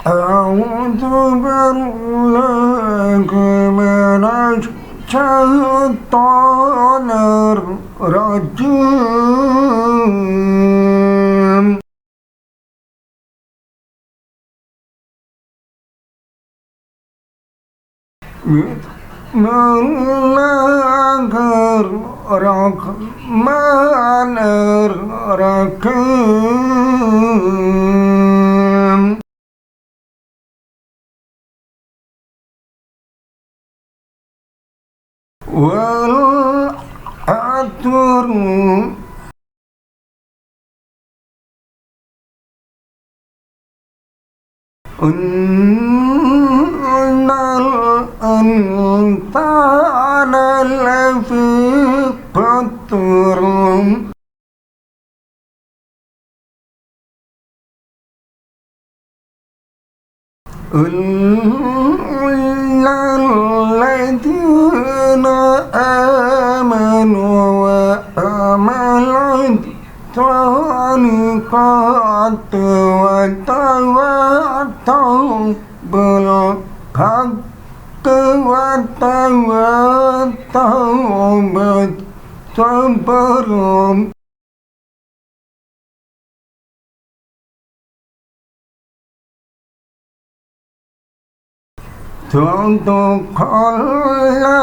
أعوذ بالله من الشيطان الرجيم. بسم الله الرحمن الرحيم. والعصر إن الإنسان لفي خسر إلا الذين آمنوا وعملوا الصالحات وتواصوا بالحق وتواصوا بالصبر. صدق الله